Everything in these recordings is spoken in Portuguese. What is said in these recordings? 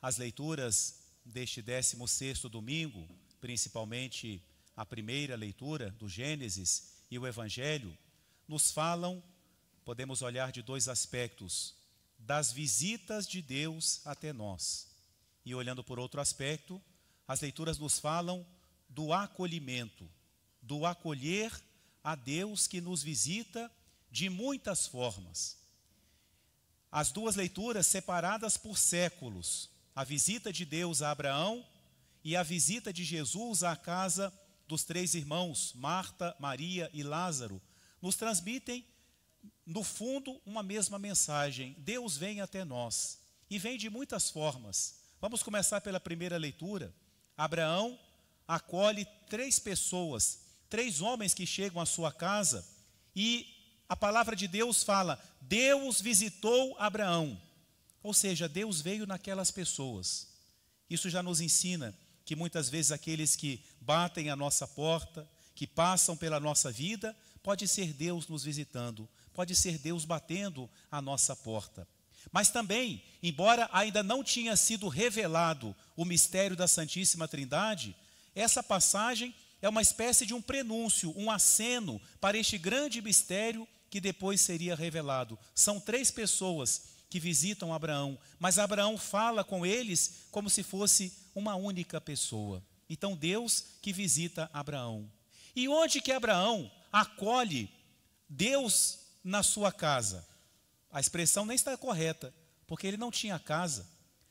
as leituras deste 16º domingo, principalmente a primeira leitura do Gênesis e o Evangelho, nos falam, podemos olhar de dois aspectos, das visitas de Deus até nós. E olhando por outro aspecto, as leituras nos falam do acolhimento, do acolher a Deus que nos visita de muitas formas. As duas leituras separadas por séculos, a visita de Deus a Abraão e a visita de Jesus à casa dos três irmãos, Marta, Maria e Lázaro, nos transmitem, no fundo, uma mesma mensagem. Deus vem até nós e vem de muitas formas. Vamos começar pela primeira leitura. Abraão acolhe três pessoas, três homens que chegam à sua casa, e a palavra de Deus fala: Deus visitou Abraão. Ou seja, Deus veio naquelas pessoas. Isso já nos ensina que muitas vezes aqueles que batem a nossa porta, que passam pela nossa vida, pode ser Deus nos visitando, pode ser Deus batendo a nossa porta. Mas também, embora ainda não tinha sido revelado o mistério da Santíssima Trindade, essa passagem é uma espécie de um prenúncio, um aceno para este grande mistério que depois seria revelado. São três pessoas que visitam Abraão, mas Abraão fala com eles como se fosse uma única pessoa. Então Deus que visita Abraão. E onde que Abraão acolhe Deus na sua casa? A expressão nem está correta, porque ele não tinha casa.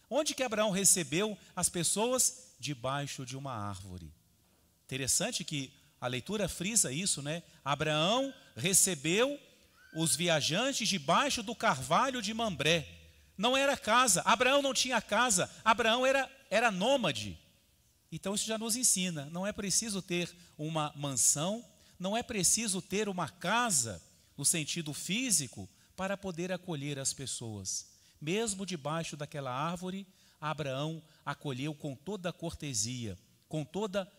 Onde que Abraão recebeu as pessoas? Debaixo de uma árvore. Interessante que a leitura frisa isso, né? Abraão recebeu os viajantes debaixo do carvalho de Mambré. Não era casa, Abraão não tinha casa, Abraão era nômade. Então isso já nos ensina, não é preciso ter uma mansão, não é preciso ter uma casa, no sentido físico, para poder acolher as pessoas. Mesmo debaixo daquela árvore, Abraão acolheu com toda a cortesia, com toda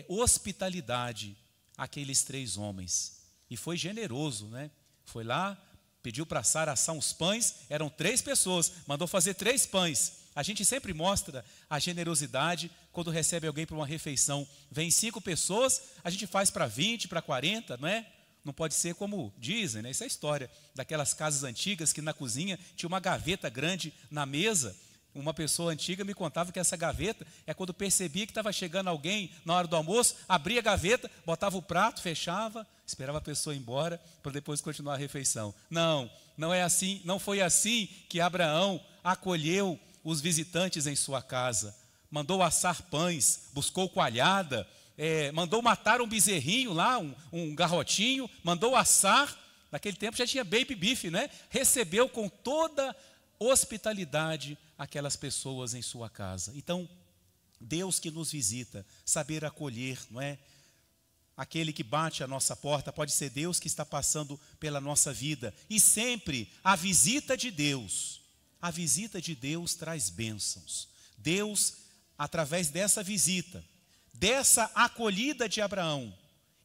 hospitalidade, aqueles três homens. E foi generoso, né? Foi lá, pediu para Sara assar uns pães, eram 3 pessoas, mandou fazer 3 pães. A gente sempre mostra a generosidade quando recebe alguém para uma refeição. Vem 5 pessoas, a gente faz para 20, para 40, não é? Não pode ser como dizem, né? Isso é história daquelas casas antigas que na cozinha tinha uma gaveta grande na mesa. Uma pessoa antiga me contava que essa gaveta é quando percebia que estava chegando alguém na hora do almoço, abria a gaveta, botava o prato, fechava, esperava a pessoa ir embora para depois continuar a refeição. Não é assim, não foi assim que Abraão acolheu os visitantes em sua casa. Mandou assar pães, buscou coalhada, mandou matar um bezerrinho lá, um garrotinho, mandou assar. Naquele tempo já tinha baby beef, né? Recebeu com toda hospitalidade aquelas pessoas em sua casa. Então, Deus que nos visita, saber acolher, não é? Aquele que bate a nossa porta pode ser Deus que está passando pela nossa vida. E sempre a visita de Deus traz bênçãos. Deus, através dessa visita, dessa acolhida de Abraão,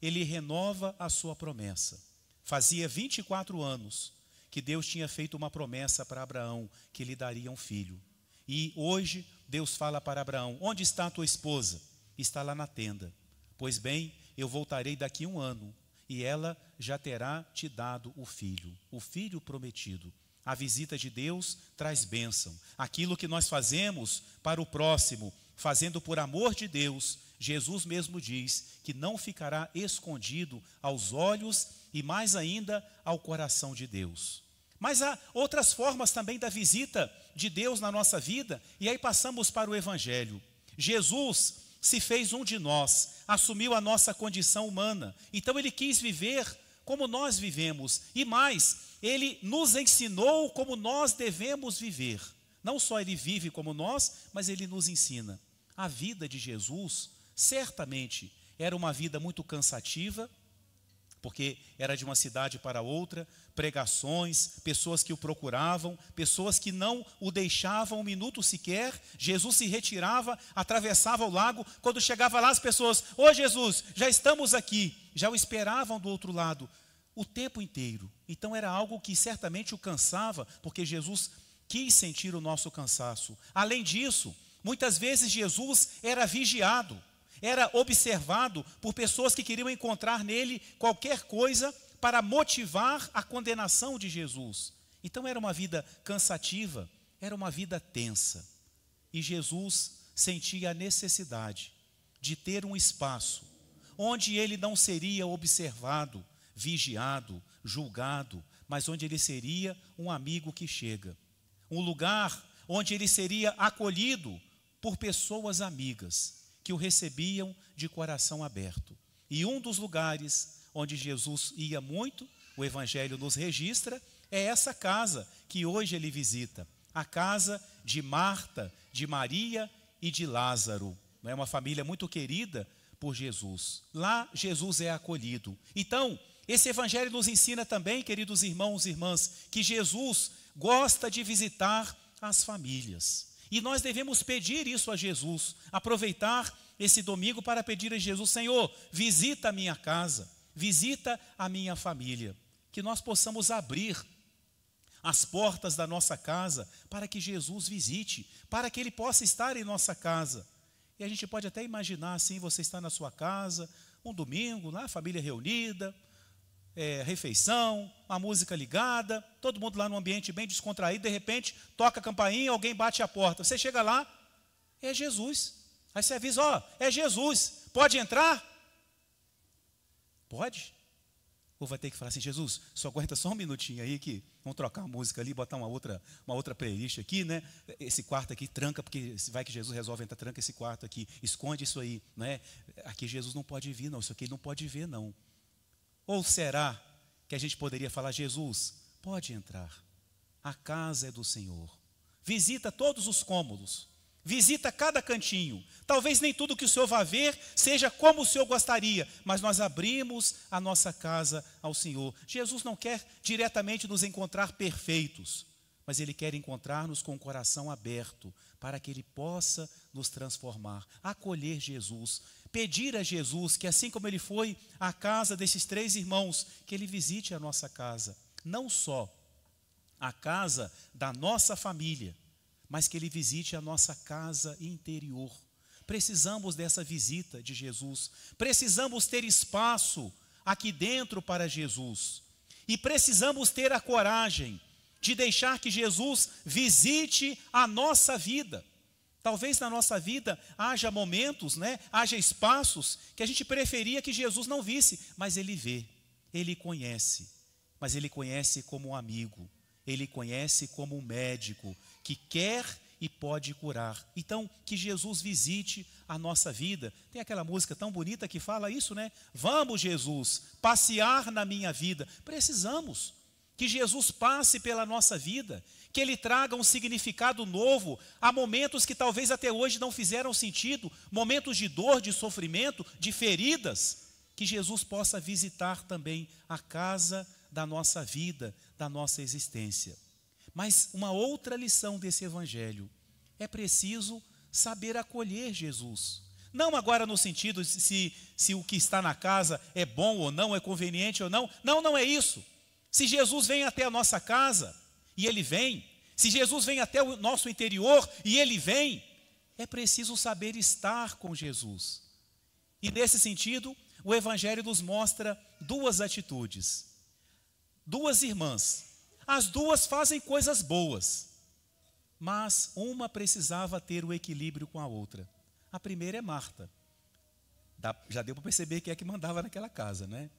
ele renova a sua promessa. Fazia 24 anos que Deus tinha feito uma promessa para Abraão, que lhe daria um filho. E hoje Deus fala para Abraão: onde está a tua esposa? Está lá na tenda. Pois bem, eu voltarei daqui 1 ano, e ela já terá te dado o filho prometido. A visita de Deus traz bênção. Aquilo que nós fazemos para o próximo, fazendo por amor de Deus, Jesus mesmo diz que não ficará escondido aos olhos e mais ainda ao coração de Deus. Mas há outras formas também da visita de Deus na nossa vida, e aí passamos para o Evangelho. Jesus se fez um de nós, assumiu a nossa condição humana, então ele quis viver como nós vivemos, e mais, ele nos ensinou como nós devemos viver. Não só ele vive como nós, mas ele nos ensina. A vida de Jesus, certamente, era uma vida muito cansativa, porque era de uma cidade para outra, pregações, pessoas que o procuravam, pessoas que não o deixavam 1 minuto sequer. Jesus se retirava, atravessava o lago, quando chegava lá as pessoas: ô Jesus, já estamos aqui, já o esperavam do outro lado, o tempo inteiro. Então era algo que certamente o cansava, porque Jesus quis sentir o nosso cansaço. Além disso, muitas vezes Jesus era vigiado, era observado por pessoas que queriam encontrar nele qualquer coisa para motivar a condenação de Jesus. Então era uma vida cansativa, era uma vida tensa. E Jesus sentia a necessidade de ter um espaço onde ele não seria observado, vigiado, julgado, mas onde ele seria um amigo que chega. Um lugar onde ele seria acolhido por pessoas amigas que o recebiam de coração aberto. E um dos lugares onde Jesus ia muito, o Evangelho nos registra, é essa casa que hoje ele visita, a casa de Marta, de Maria e de Lázaro. É uma família muito querida por Jesus. Lá Jesus é acolhido. Então, esse Evangelho nos ensina também, queridos irmãos e irmãs, que Jesus gosta de visitar as famílias. E nós devemos pedir isso a Jesus, aproveitar esse domingo para pedir a Jesus: Senhor, visita a minha casa, visita a minha família. Que nós possamos abrir as portas da nossa casa para que Jesus visite, para que Ele possa estar em nossa casa. E a gente pode até imaginar assim, você está na sua casa, um domingo, lá, a família reunida, refeição, a música ligada, todo mundo lá num ambiente bem descontraído, de repente toca a campainha, alguém bate a porta. Você chega lá, é Jesus. Aí você avisa: ó, é Jesus, pode entrar? Pode? Ou vai ter que falar assim: Jesus, só aguenta só um minutinho aí que vamos trocar a música ali, botar uma outra playlist aqui, né? Esse quarto aqui tranca, porque vai que Jesus resolve entrar, tranca esse quarto aqui, esconde isso aí, né? Aqui Jesus não pode vir não, isso aqui ele não pode ver não. Ou será que a gente poderia falar: Jesus, pode entrar, a casa é do Senhor, visita todos os cômodos, visita cada cantinho. Talvez nem tudo que o Senhor vá ver seja como o Senhor gostaria, mas nós abrimos a nossa casa ao Senhor. Jesus não quer diretamente nos encontrar perfeitos, mas Ele quer encontrar-nos com o coração aberto, para que Ele possa nos transformar. Acolher Jesus, pedir a Jesus que, assim como Ele foi à casa desses 3 irmãos, que Ele visite a nossa casa. Não só a casa da nossa família, mas que Ele visite a nossa casa interior. Precisamos dessa visita de Jesus. Precisamos ter espaço aqui dentro para Jesus. E precisamos ter a coragem de deixar que Jesus visite a nossa vida. Talvez na nossa vida haja momentos, haja espaços que a gente preferia que Jesus não visse, mas Ele vê, Ele conhece, mas Ele conhece como um amigo, Ele conhece como um médico que quer e pode curar. Então, que Jesus visite a nossa vida. Tem aquela música tão bonita que fala isso, né? Vamos, Jesus, passear na minha vida. Precisamos que Jesus passe pela nossa vida, que Ele traga um significado novo a momentos que talvez até hoje não fizeram sentido, momentos de dor, de sofrimento, de feridas, que Jesus possa visitar também a casa da nossa vida, da nossa existência. Mas uma outra lição desse Evangelho: é preciso saber acolher Jesus. Não agora no sentido de se o que está na casa é bom ou não, é conveniente ou não. Não, não é isso. Se Jesus vem até a nossa casa, e Ele vem, se Jesus vem até o nosso interior, e Ele vem, é preciso saber estar com Jesus. E nesse sentido, o Evangelho nos mostra 2 atitudes. 2 irmãs, as 2 fazem coisas boas, mas uma precisava ter o equilíbrio com a outra. A primeira é Marta. Já deu para perceber quem é que mandava naquela casa, né?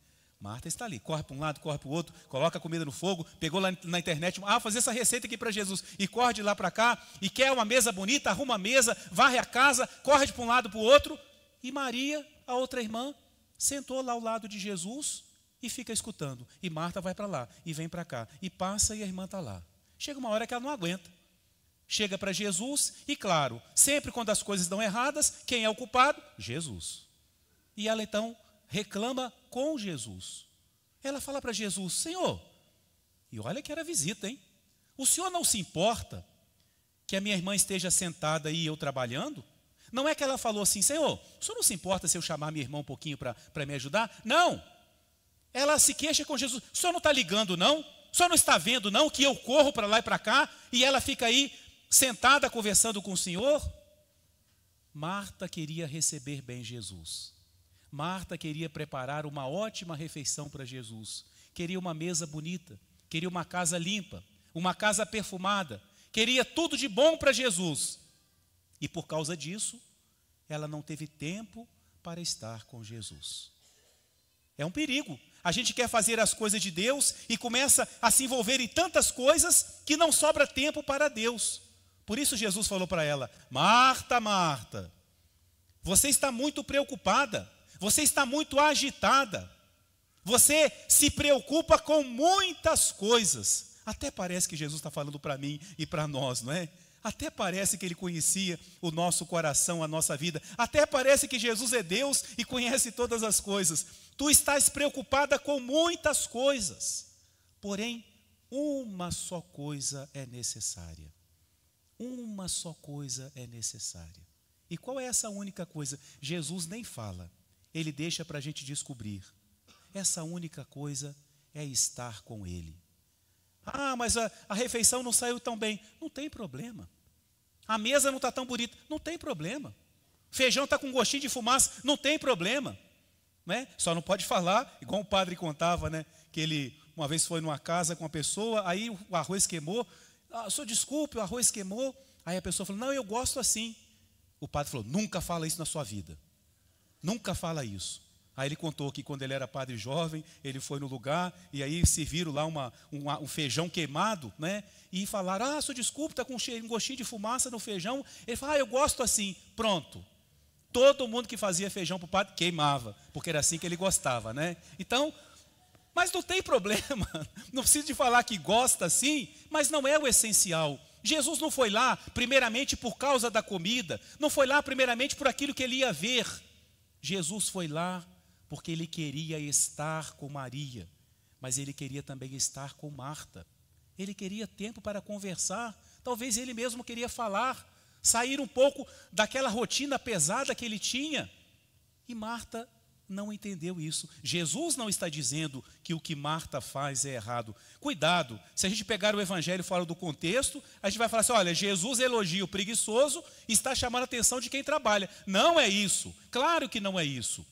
Marta está ali, corre para um lado, corre para o outro, coloca a comida no fogo, pegou lá na internet, fazer essa receita aqui para Jesus, e corre de lá para cá, e quer uma mesa bonita, arruma a mesa, varre a casa, corre de um lado para o outro. E Maria, a outra irmã, sentou lá ao lado de Jesus e fica escutando. E Marta vai para lá, e vem para cá, e passa e a irmã está lá. Chega uma hora que ela não aguenta. Chega para Jesus e, claro, sempre quando as coisas dão erradas, quem é o culpado? Jesus. E ela então reclama com Jesus. Ela fala para Jesus: Senhor, e olha que era visita, hein? O Senhor não se importa que a minha irmã esteja sentada aí e eu trabalhando? Não é que ela falou assim: Senhor, o Senhor não se importa se eu chamar minha irmã um pouquinho para me ajudar? Não. Ela se queixa com Jesus: o Senhor não está ligando não? O senhor não está vendo, não, que eu corro para lá e para cá e ela fica aí sentada conversando com o Senhor? Marta queria receber bem Jesus. Marta queria preparar uma ótima refeição para Jesus. Queria uma mesa bonita, queria uma casa limpa, uma casa perfumada, queria tudo de bom para Jesus. E por causa disso, ela não teve tempo para estar com Jesus. É um perigo. A gente quer fazer as coisas de Deus e começa a se envolver em tantas coisas que não sobra tempo para Deus. Por isso Jesus falou para ela: Marta, Marta, você está muito preocupada, você está muito agitada, você se preocupa com muitas coisas. Até parece que Jesus está falando para mim e para nós, não é? Até parece que Ele conhecia o nosso coração, a nossa vida. Até parece que Jesus é Deus e conhece todas as coisas. Tu estás preocupada com muitas coisas, porém, uma só coisa é necessária. Uma só coisa é necessária. E qual é essa única coisa? Jesus nem fala, Ele deixa para a gente descobrir. Essa única coisa é estar com Ele. Ah, mas a refeição não saiu tão bem. Não tem problema. A mesa não está tão bonita. Não tem problema. Feijão está com gostinho de fumaça. Não tem problema. Né? Só não pode falar, igual o padre contava, né? Que ele uma vez foi numa casa com uma pessoa, aí o arroz queimou. Senhor, desculpe, o arroz queimou. Aí a pessoa falou: não, eu gosto assim. O padre falou: nunca fala isso na sua vida. Nunca fala isso. Aí ele contou que quando ele era padre jovem, ele foi no lugar e aí serviram lá um feijão queimado, né? E falaram: senhor, desculpe, está com um gostinho de fumaça no feijão. Ele falou: eu gosto assim. Pronto. Todo mundo que fazia feijão para o padre queimava, porque era assim que ele gostava, né? Então, mas não tem problema. Não precisa de falar que gosta assim, mas não é o essencial. Jesus não foi lá primeiramente por causa da comida, não foi lá primeiramente por aquilo que ele ia ver. Jesus foi lá porque ele queria estar com Maria, mas ele queria também estar com Marta. Ele queria tempo para conversar, talvez ele mesmo queria falar, sair um pouco daquela rotina pesada que ele tinha. E Marta não entendeu isso. Jesus não está dizendo que o que Marta faz é errado. Cuidado, se a gente pegar o evangelho fora do contexto, a gente vai falar assim: olha, Jesus elogia o preguiçoso e está chamando a atenção de quem trabalha. Não é isso, claro que não é isso.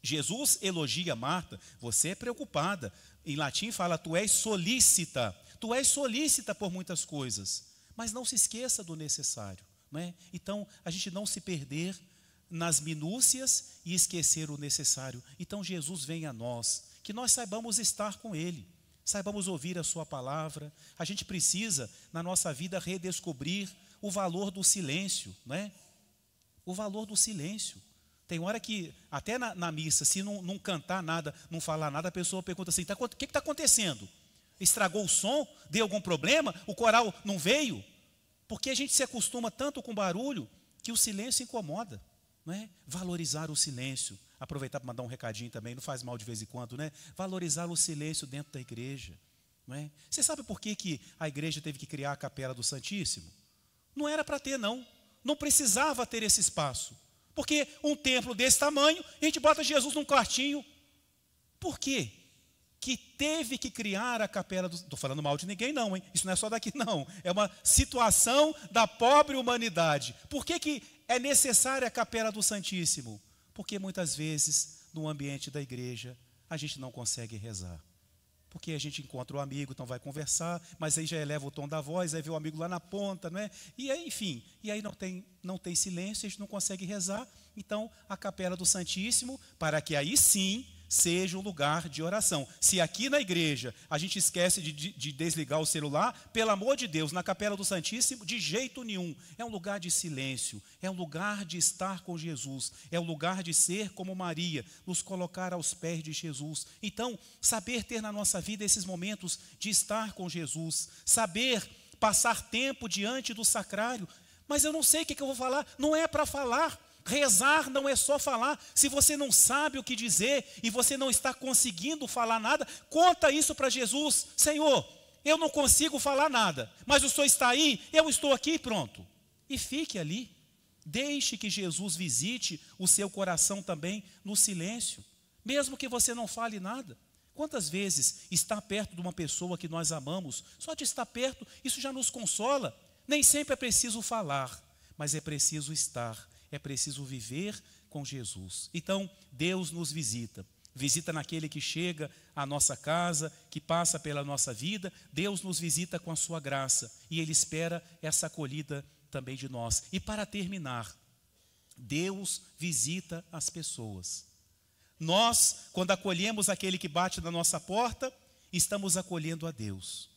Jesus elogia Marta: você é preocupada. Em latim fala: tu és solícita por muitas coisas. Mas não se esqueça do necessário, não é? Então, a gente não se perder nas minúcias e esquecer o necessário. Então, Jesus vem a nós, que nós saibamos estar com Ele, saibamos ouvir a Sua palavra. A gente precisa, na nossa vida, redescobrir o valor do silêncio, não é? O valor do silêncio. Tem hora que, até na missa, se não cantar nada, não falar nada, a pessoa pergunta assim: o que está acontecendo? Estragou o som? Deu algum problema? O coral não veio? Porque a gente se acostuma tanto com barulho que o silêncio incomoda, não é? Valorizar o silêncio. Aproveitar para mandar um recadinho também, não faz mal de vez em quando, né? Valorizar o silêncio dentro da igreja, não é? Você sabe por que a igreja teve que criar a Capela do Santíssimo? Não era para ter, não. Não precisava ter esse espaço. Porque um templo desse tamanho, a gente bota Jesus num quartinho. Por quê? Que teve que criar a capela do... Estou falando mal de ninguém não, hein? Isso não é só daqui não. É uma situação da pobre humanidade. Por que é necessária a capela do Santíssimo? Porque muitas vezes, no ambiente da igreja, a gente não consegue rezar. Porque a gente encontra o amigo, então vai conversar, mas aí já eleva o tom da voz, aí vê o amigo lá na ponta, não é? E aí, enfim, e aí não tem silêncio, a gente não consegue rezar. Então, a capela do Santíssimo, para que aí sim seja um lugar de oração. Se aqui na igreja a gente esquece de desligar o celular, pelo amor de Deus, na capela do Santíssimo, de jeito nenhum. É um lugar de silêncio, é um lugar de estar com Jesus, é um lugar de ser como Maria, nos colocar aos pés de Jesus. Então, saber ter na nossa vida esses momentos de estar com Jesus, saber passar tempo diante do sacrário. Mas eu não sei o que eu vou falar. Não é para falar. Rezar não é só falar. Se você não sabe o que dizer e você não está conseguindo falar nada, conta isso para Jesus. Senhor, eu não consigo falar nada, mas o Senhor está aí, eu estou aqui e pronto. E fique ali. Deixe que Jesus visite o seu coração também no silêncio. Mesmo que você não fale nada, Quantas vezes estar perto de uma pessoa que nós amamos, só de estar perto, isso já nos consola. Nem sempre é preciso falar, mas é preciso estar, é preciso viver com Jesus. Então, Deus nos visita. Visita naquele que chega à nossa casa, que passa pela nossa vida. Deus nos visita com a sua graça e Ele espera essa acolhida também de nós. E para terminar, Deus visita as pessoas. Nós, quando acolhemos aquele que bate na nossa porta, estamos acolhendo a Deus.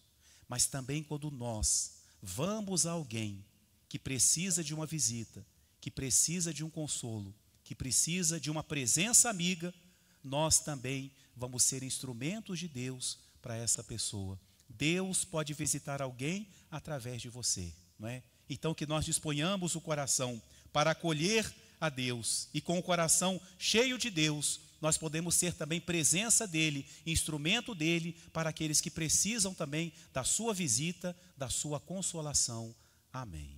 Mas também quando nós vamos a alguém que precisa de uma visita, que precisa de um consolo, que precisa de uma presença amiga, nós também vamos ser instrumentos de Deus para essa pessoa. Deus pode visitar alguém através de você, não é? Então que nós disponhamos o coração para acolher a Deus, e com o coração cheio de Deus, nós podemos ser também presença dEle, instrumento dEle para aqueles que precisam também da sua visita, da sua consolação. Amém.